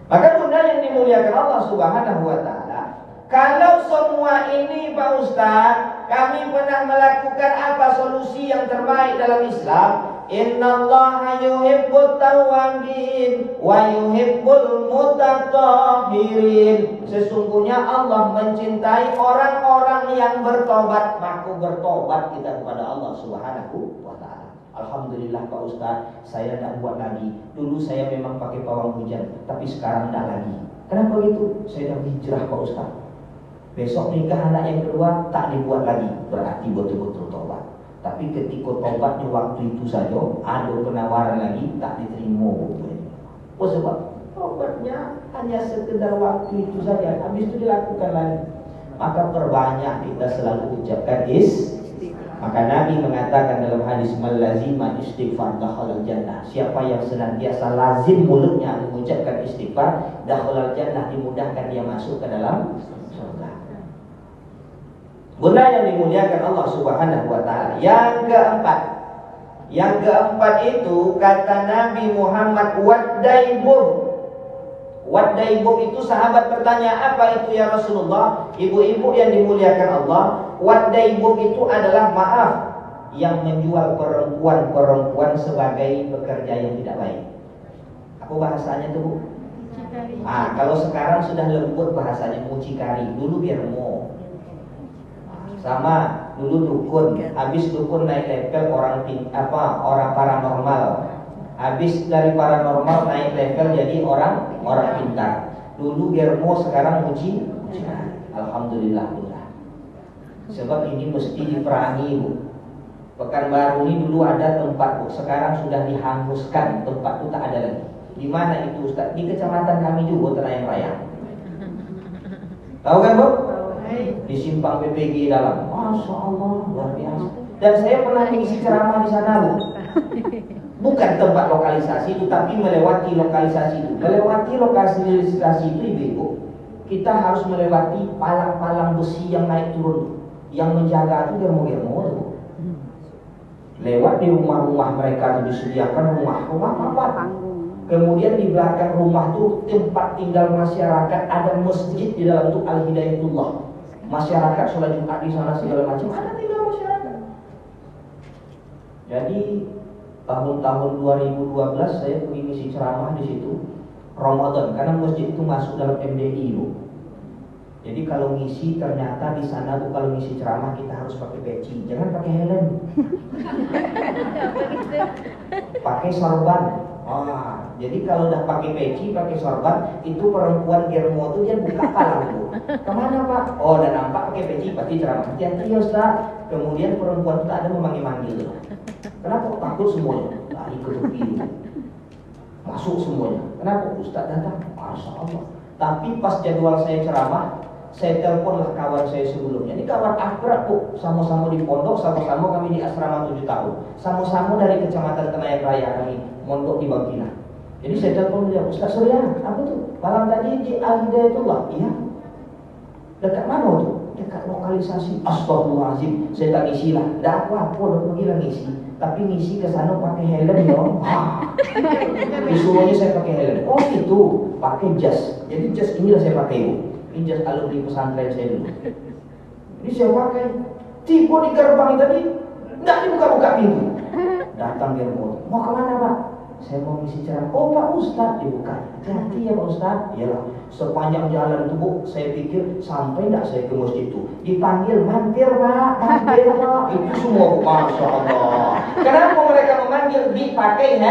Maka bunda yang dimuliakan Allah Subhanahu wa Ta'ala, kalau semua ini Pak Ustaz, kami pernah melakukan apa solusi yang terbaik dalam Islam? Innallaha yuhibbut tawwabin wa yuhibbul mutatahhirin. Sesungguhnya Allah mencintai orang-orang yang bertobat. Maka bertobat kita kepada Allah Subhanahu wa Ta'ala. Alhamdulillah Pak Ustaz, saya tak buat lagi. Dulu saya memang pakai pawang hujan, tapi sekarang tak lagi. Kenapa gitu? Saya dah hijrah Pak Ustaz. Besok nikah anak yang kedua tak dibuat lagi. Berarti betul-betul tobat. Tapi ketika tobatnya waktu itu saja, ada penawaran lagi, tak diterima. Oh sebab tobatnya hanya sekedar waktu itu saja, habis itu dilakukan lagi. Maka perbanyak kita selalu ucapkan Maka Nabi mengatakan dalam hadis, "Malazima istighfar dakhalal jannah." Siapa yang senantiasa lazim mulutnya mengucapkan istighfar, dakhalal jannah, dimudahkan dia masuk ke dalam surga. Bunda yang dimuliakan Allah Subhanahu wa Ta'ala. Yang keempat itu kata Nabi Muhammad, Waddaibub. Waddaibub itu sahabat bertanya, apa itu ya Rasulullah? Ibu-ibu yang dimuliakan Allah, Waddaibub itu adalah maaf, yang menjual perempuan-perempuan sebagai pekerja yang tidak baik. Apa bahasanya tuh, Bu? Kalau sekarang sudah lembut bahasanya, mucikari. Dulu biar mau. Sama dulu dukun, habis dukun naik level orang paranormal, habis dari paranormal naik level jadi orang pintar. Dulu germo, sekarang mucikari. Alhamdulillah. Sebab ini mesti diperangi, Bu. Pekanbaru ini dulu ada tempat Bu, sekarang sudah dihanguskan, tempat itu tak ada lagi. Di mana itu Ustaz? Di kecamatan kami juga, Tenayan Raya. Tahu kan Bu? Di simpang PPG dalam. Masya Allah, luar biasa. Dan saya pernah mengisi ceramah di sana Bu. Bukan tempat lokalisasi itu, tapi melewati lokalisasi itu. Melewati lokalisasi itu Ibu, kita harus melewati palang-palang besi yang naik turun, yang menjaga itu germo-germo Bu. Lewat di rumah-rumah mereka itu disediakan rumah apa? Kemudian di belakang rumah itu tempat tinggal masyarakat, ada masjid di dalam itu Al-Hidayatullah. Masyarakat sholat Jumat di sana segala macam, ada tinggal masyarakat. Jadi tahun-tahun 2012 saya pergi ngisi ceramah di situ Ramadan, karena masjid itu masuk dalam MDI Bu. Jadi kalau ngisi ternyata di sana tuh kalau ngisi ceramah kita harus pakai peci, jangan pakai helm. Pakai sorban. Jadi kalau udah pakai peci, pakai sorban, itu perempuan germo tuh dia buka palang Bu. Kemana Pak? Oh, udah nampak pakai peci, pasti ceramah. Hati-hati ya Ustaz. Kemudian perempuan itu ada memanggil-manggil. Kenapa? Takut semuanya. Lari ke tepi. Masuk semuanya. Kenapa? Ustaz datang. Masya Allah. Tapi pas jadwal saya ceramah, saya teleponlah kawan saya sebelumnya. Ini kawan akrab Bu, sama-sama di pondok, sama-sama kami di asrama 7 tahun. Sama-sama dari kecamatan Tenayan Raya kami, mondok di Bangkina. Jadi saya telepon dia, Ustaz Surya, apa tuh? Malam tadi di Al-Hidayatullah. Iya. Dekat mana tuh? Dekat lokalisasi. Astagfirullahaladzim, saya tak ngisi lah. Tidak apa-apa, udah pergi lah ngisi. Tapi ngisi ke sana pakai helm dong. Disuruhnya saya pakai helm. Oh itu, pakai jas. Jadi jas inilah saya pakai Bu. Ini jas alumni pesantren saya dulu. Ini saya pakai. Tiba di gerbang tadi, nggak dibuka-buka pintu. Datang dia mau kemana Pak? Saya mau ngisi ceramah. Oh Pak Ustaz, dibuka. Hati-hati ya Pak Ustaz. Iyalah, sepanjang jalan itu Bu, saya pikir sampai nggak saya ke masjid itu. Dipanggil, mampir Pak, mampir Pak. Itu semua Bu, Masya Allah. Kenapa mereka memanggil? Dipakai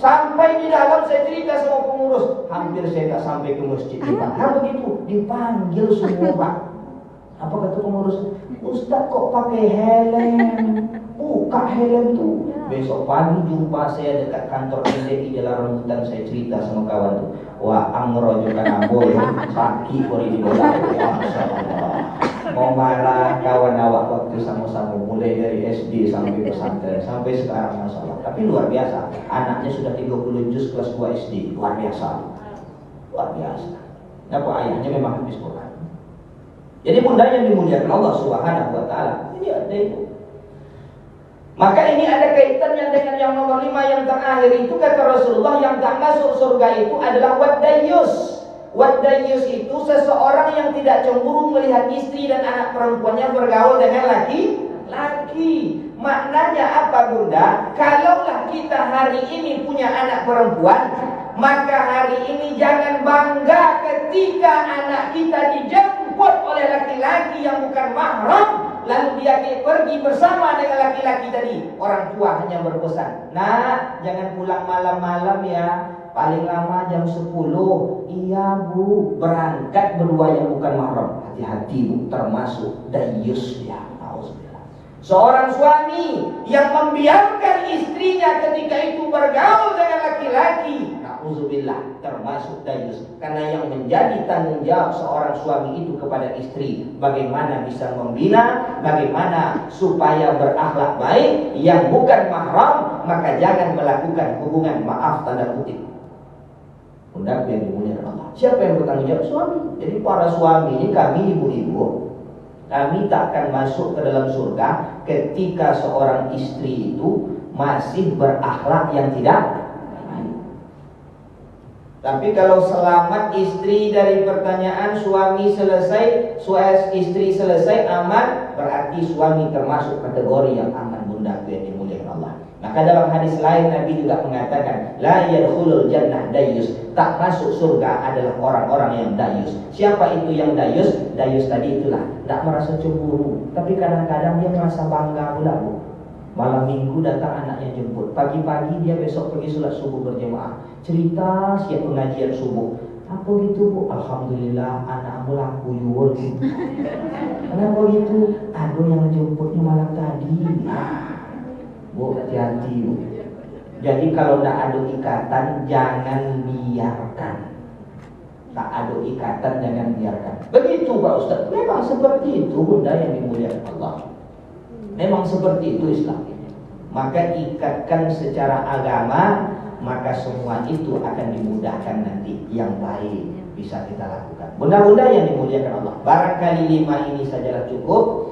Sampai di dalam saya cerita sama pengurus, hampir saya tak sampai ke masjid Pak. Begitu, dipanggil semua Pak. Apa kata pengurus? Ustaz kok pakai helm? Buka helm tuh. Besok pagi jumpa saya dekat kantor MDI Jalan Rambutan, saya cerita sama kawan tuh. Wah, amrojo kan ambo ya, sakit kori di bola. Mau marah kawan awak waktu sama-sama mulai dari SD sampai pesantren sampai sekarang masalah. Tapi luar biasa, anaknya sudah 30 juz kelas 2 SD, luar biasa. Luar biasa. Apa ayahnya memang habis Quran. Jadi bunda yang dimuliakan Allah Subhanahu wa taala. Ini ada itu. Maka ini ada kaitannya dengan yang nomor 5 yang terakhir itu, kata Rasulullah, yang tak masuk surga itu adalah waddayus. Waddayus itu seseorang yang tidak cemburu melihat istri dan anak perempuannya bergaul dengan laki-laki. Maknanya apa Bunda? Kalaulah kita hari ini punya anak perempuan, maka hari ini jangan bangga ketika anak kita dijemput oleh laki-laki yang bukan mahram, lalu dia pergi bersama dengan laki-laki tadi. Orang tua hanya berpesan, nak jangan pulang malam-malam ya, paling lama jam 10. Iya Bu, berangkat berdua yang bukan mahram. Hati-hati Bu, termasuk dayus ya. Seorang suami yang membiarkan istrinya ketika itu bergaul dengan laki-laki, na'udzubillah, termasuk dayus. Karena yang menjadi tanggung jawab seorang suami itu kepada istri, bagaimana bisa membina, bagaimana supaya berakhlak baik. Yang bukan mahram, maka jangan melakukan hubungan maaf tanda kutip. Bunda yang dimuliakan Allah. Siapa yang bertanggung jawab? Suami. Jadi para suami ini, kami ibu-ibu, kami tak akan masuk ke dalam surga ketika seorang istri itu masih berakhlak yang tidak baik. Tapi kalau selamat istri dari pertanyaan, suami selesai, istri selesai, aman, berarti suami termasuk kategori yang aman. Bunda yang dimuliakan Allah. Maka dalam hadis lain Nabi juga mengatakan, la yadkhulul jannah dayus, tak masuk surga adalah orang-orang yang dayus. Siapa itu yang dayus? Dayus tadi itulah, tak merasa cemburu, tapi kadang-kadang dia merasa bangga pula Bu. Malam minggu datang anaknya jemput, pagi-pagi dia besok pergi sholat subuh berjemaah, cerita siap pengajian subuh. Apa gitu Bu? Alhamdulillah anakmu laku yul. Kenapa begitu? Ada yang jemputnya malam tadi. Bu, hati-hati bu. Jadi kalau tidak ada ikatan, jangan biarkan. Tak ada ikatan, jangan biarkan. Begitu Pak Ustaz. Memang seperti itu bunda yang dimuliakan Allah. Memang seperti itu Islam. Maka ikatkan secara agama, maka semua itu akan dimudahkan nanti. Yang baik bisa kita lakukan. Bunda-bunda yang dimuliakan Allah, barangkali 5 ini sajalah cukup.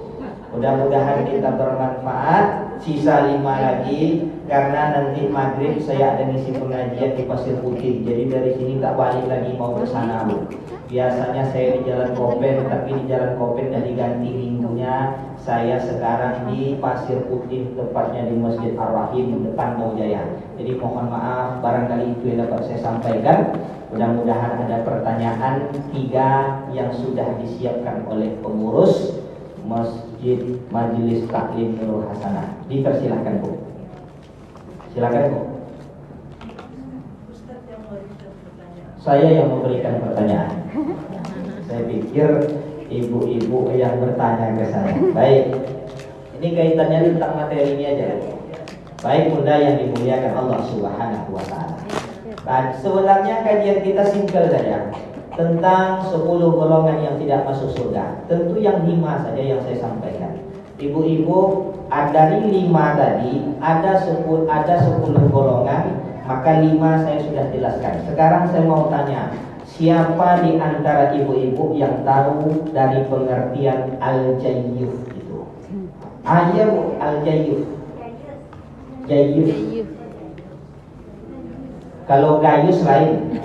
Mudah-mudahan kita bermanfaat. Sisa 5 lagi, karena nanti maghrib saya ada ngisi pengajian di Pasir Putih. Jadi dari sini tak balik lagi mau ke sana. Biasanya saya di Jalan Kopen, tapi di Jalan Kopen dah diganti minggunya. Saya sekarang di Pasir Putih, tepatnya di Masjid Ar-Rahim depan Mau Jaya. Jadi mohon maaf, barangkali itu yang dapat saya sampaikan. Mudah-mudahan ada pertanyaan 3 yang sudah disiapkan oleh pengurus Masjid Majelis Taklim Nurul Hasanah. Dipersilahkan Bu. Silakan Bu. Saya yang memberikan pertanyaan. Saya pikir ibu-ibu yang bertanya ke saya. Baik. Ini kaitannya tentang materi ini aja. Baik bunda yang dimuliakan Allah Subhanahu wa taala. Nah, sebenarnya kajian kita simpel saja. Tentang 10 golongan yang tidak masuk surga. Tentu yang 5 saja yang saya sampaikan. Ibu-ibu, dari 5 tadi ada 10 golongan, maka 5 saya sudah jelaskan. Sekarang saya mau tanya, siapa di antara ibu-ibu yang tahu dari pengertian al-jayyuf itu? Ayo Bu, al-jayyuf. Jayyuf. Kalau gayus lain.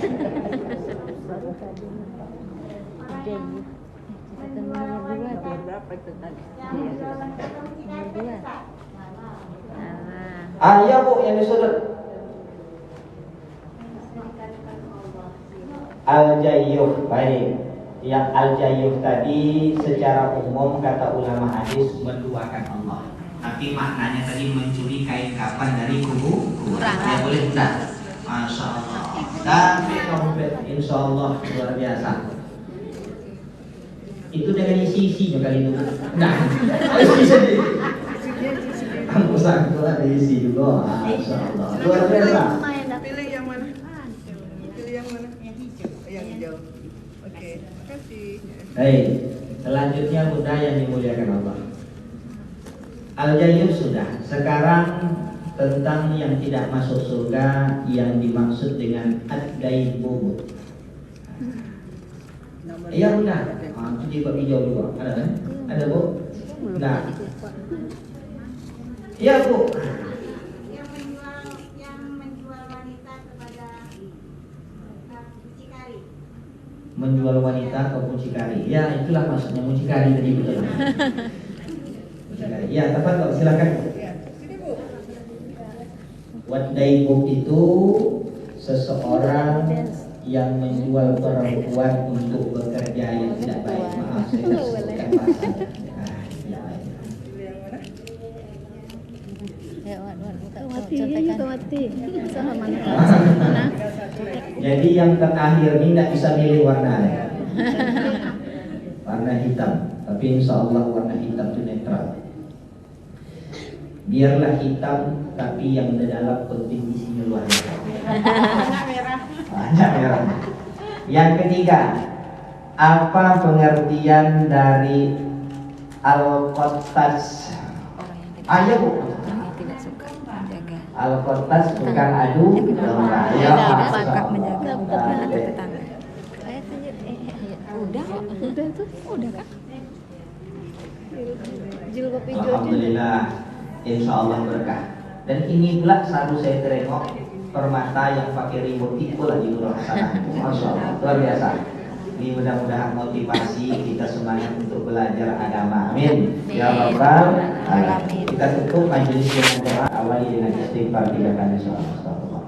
Iya Bu yang disebut al-jayyuf. Baik. Yang al-jayyuf tadi secara umum kata ulama hadis menduakan Allah. Tapi maknanya tadi mencuri kain kapan dari kuburan. Ya boleh tidak? Masya Allah. Tapi komplit, insya Allah luar biasa. Itu dengan isi-isinya kali itu. Nah, isi sendiri. Kamu sanggup ada isi juga. Masya Allah. Luar biasa. Pilih yang mana? Pilih yang mana? Yang hijau. Yang hijau. Oke, makasih. Baik, selanjutnya bunda yang dimuliakan Allah. Al-jayyuf sudah. Sekarang tentang yang tidak masuk surga yang dimaksud dengan ad-daibub. Iya bunda. Itu juga hijau juga. Ada kan? Ada Bu? Nah. Iya Bu. Yang menjual wanita kepada mucikari. Menjual wanita ke mucikari. Ya, itulah maksudnya mucikari tadi betul. Mucikari. Ya, tepat kok, silakan. Ya, sini Bu. Wadaibub itu seseorang yang menjual perempuan untuk bekerja yang tidak baik. Maaf, saya tak sebutkan bahasa. Tidak baik. Pilih yang mana? Jadi yang terakhir ini tidak bisa milih warna ya. Warna hitam. Tapi insya Allah warna hitam itu netral. Biarlah hitam, tapi yang di dalam penting isinya luar biasa. Warna merah. Banyak merah. Yang ketiga, apa pengertian dari al-qattas? Ayo Bu. Tidak suka menjaga. Al-qattas bukan adu domba. Ya, Menjaga tetangga. Saya tanya, udah kok. Udah tuh, udah kan? Jilbab hijau. Alhamdulillah, insya Allah berkah. Dan ini pula selalu saya terengok permata yang pakai remote itu lagi Nurul Hasanah. Masya Allah, luar biasa. Ini mudah-mudahan motivasi kita semangat untuk belajar agama. Amin. Ya Rabbal Alamin. Kita tutup majelis dengan doa, awali dengan istighfar 3 kali. Astagfirullah.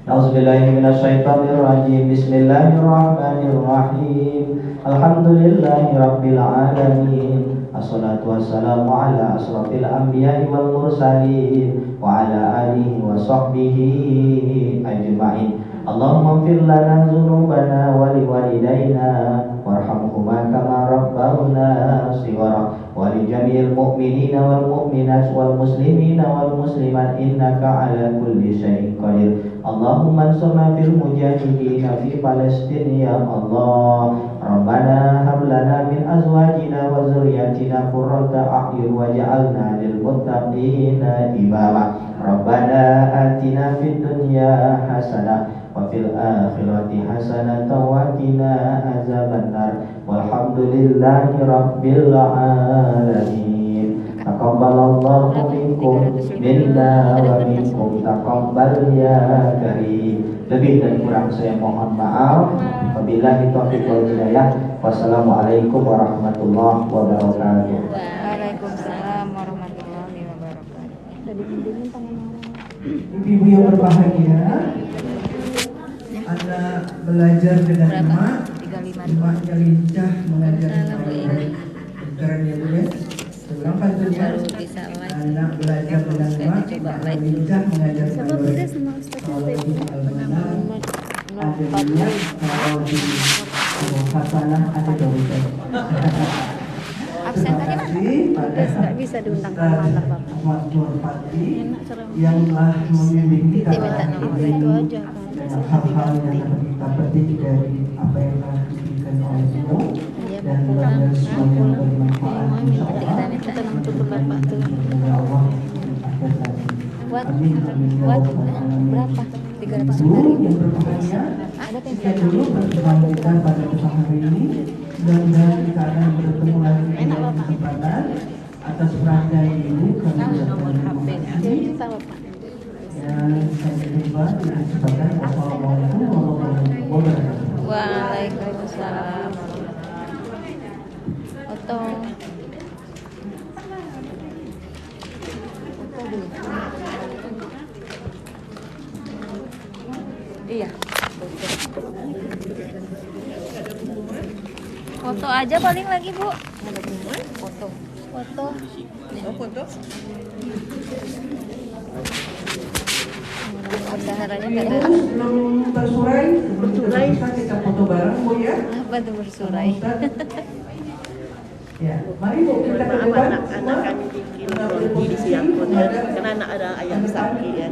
A'udzubillahi minasyaitonirrajim. Bismillahirrahmanirrahim. Alhamdulillahi rabbil alamin. Assalatu wassalamu ala asrafil anbiya'i wal mursalin wa ala alihi wa sahbihi ajma'in. Allahumma ighfir lana dzunubana wa liwalidayna warhamhuma kama rabbauna وارزقنا صغرا ولجميع المؤمنين والمؤمنات والمسلمين والمسلمات إنك على كل شيء قدير اللهم انصرنا في المجاهدين في فلسطين يا الله ربنا هب لنا من أزواجنا وذرياتنا قرة أعين واجعلنا للمتقين إماما ربنا آتنا في الدنيا حسنة وفي الآخرة حسنة وقنا عذاب النار والحمد لله رب العالمين تقبل الله منكم منا ومنكم تقبل ya karim. Lebih dan kurang saya mohon maaf. Wabillahi taufiq wal hidayah. Wassalamualaikum warahmatullahi wabarakatuh. Waalaikumsalam warahmatullahi wabarakatuh. Ibu yang berbahagia, anak belajar dengan emak, 35. emaknya lincah mengajar keren ya Bu ya. Ulang pantunnya. Baru bisa like. Anak belajar dengan emak, emaknya lincah mengajar kalau di almanah ada niat, kalau di hasanah ada dosa. Absen tadi Mas? Nggak bisa diundang ke mana Bapak? Ahmad Nurpati yang telah membimbing kita Diminta nomor itu aja kan. dengan hal-hal yang dapat kita petik dari apa yang telah diberikan oleh Ibu dan belajar sesuatu yang bermanfaat insyaallah. Kita tutup Bapak tuh. Ya Allah akhir nanti. Buat Amin amin ya buat rabbal alamin. berapa? 300 Ibu hari. yang berbahagia, Ada sekian dulu pertemuan kita pada kesempatan hari ini. Mudah-mudahan kita akan bertemu lagi di lain kesempatan. Atas perhatian Ibu kami Nomor HP. Sama Pak. dan sampai jumpa di kesempatan. Wassalamualaikum warahmatullahi wabarakatuh. Waalaikumsalam. Foto. Foto dulu. Iya. Foto aja paling lagi Bu. Foto. Foto. Oh foto? Bendaharanya nggak ada. Sebelum bersurai, kita foto bareng Bu ya. Apa tuh bersurai? Ya, mari Bu kita ke depan. Anak-anak kami di siang pun ya, karena anak ada ayam sakit ya.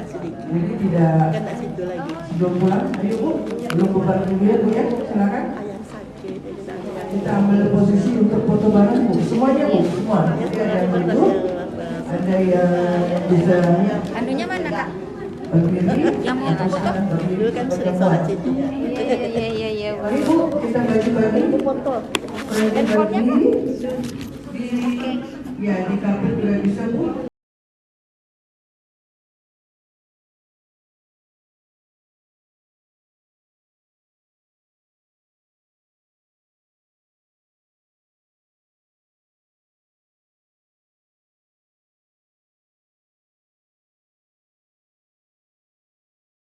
Sedikit. Jadi tidak Kan tak situ lagi. sebelum pulang, ayo Bu. Belum bubar dulu ya Bu ya, silakan. Ayam sakit, jadi tak ada. Kita ambil posisi untuk foto bareng Bu. Semuanya Bu, semua. Jadi ada yang duduk, ada yang bisa Anunya mana Kak? berdiri. Yang mau foto? Dulu kan sering sholat situ. Iya. Mari Bu, kita bagi-bagi. Foto. Bagi-bagi. Ya, di kafe juga bisa Bu.